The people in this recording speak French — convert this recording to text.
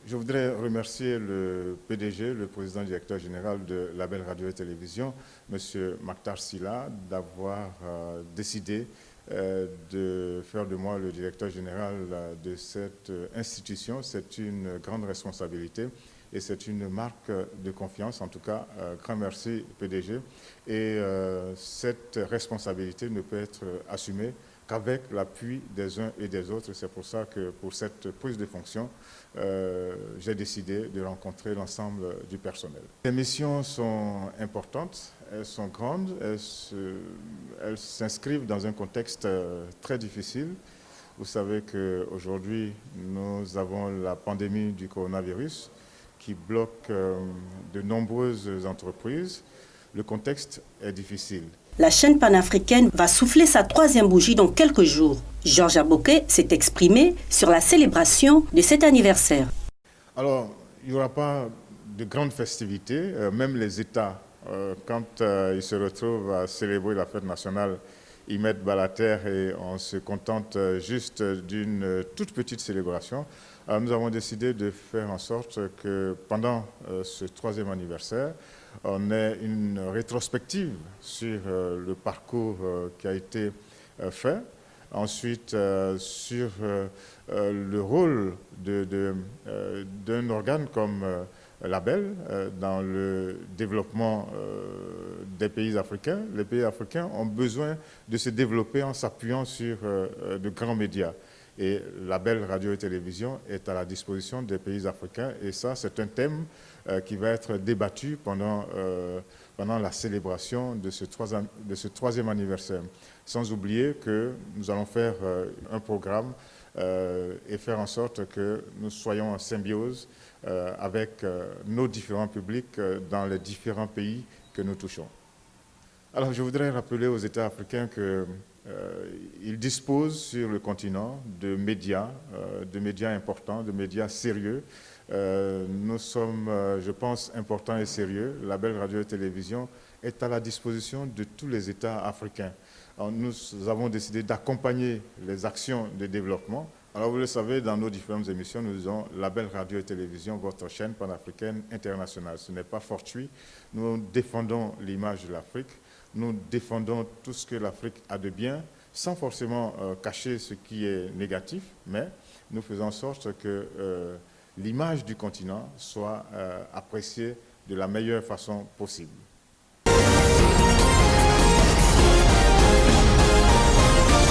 Je voudrais remercier le PDG, le président directeur général de Label Radio et Télévision, M. Maktar Sylla, d'avoir décidé de faire de moi le directeur général de cette institution. C'est une grande responsabilité et c'est une marque de confiance. En tout cas, grand merci PDG. Et cette responsabilité ne peut être assumée qu'avec l'appui des uns et des autres. C'est pour ça que pour cette prise de fonction, j'ai décidé de rencontrer l'ensemble du personnel. Les missions sont importantes, elles sont grandes, elles s'inscrivent dans un contexte très difficile. Vous savez qu'aujourd'hui, nous avons la pandémie du coronavirus qui bloque de nombreuses entreprises. Le contexte est difficile. La chaîne panafricaine va souffler sa 3e bougie dans quelques jours. Georges Aboké s'est exprimé sur la célébration de cet anniversaire. Alors, il n'y aura pas de grandes festivités. Même les États, quand ils se retrouvent à célébrer la fête nationale, ils mettent bas la terre et on se contente juste d'une toute petite célébration. Alors, nous avons décidé de faire en sorte que pendant ce 3e anniversaire, on ait une rétrospective sur le parcours qui a été fait. Ensuite, sur le rôle d'un organe comme Label dans le développement des pays africains. Les pays africains ont besoin de se développer en s'appuyant sur de grands médias. Et Label Radio et Télévision est à la disposition des pays africains. Et ça, c'est un thème qui va être débattu pendant la célébration de ce 3e anniversaire. Sans oublier que nous allons faire un programme et faire en sorte que nous soyons en symbiose avec nos différents publics dans les différents pays que nous touchons. Alors, je voudrais rappeler aux États africains qu'ils disposent sur le continent de médias importants, de médias sérieux. Nous sommes, je pense, importants et sérieux. Label Radio et Télévision est à la disposition de tous les États africains. Alors, nous avons décidé d'accompagner les actions de développement. Alors, vous le savez, dans nos différentes émissions, nous disons Label Radio et Télévision, votre chaîne panafricaine internationale. Ce n'est pas fortuit. Nous défendons l'image de l'Afrique. Nous défendons tout ce que l'Afrique a de bien, sans forcément cacher ce qui est négatif, mais nous faisons en sorte que l'image du continent soit appréciée de la meilleure façon possible.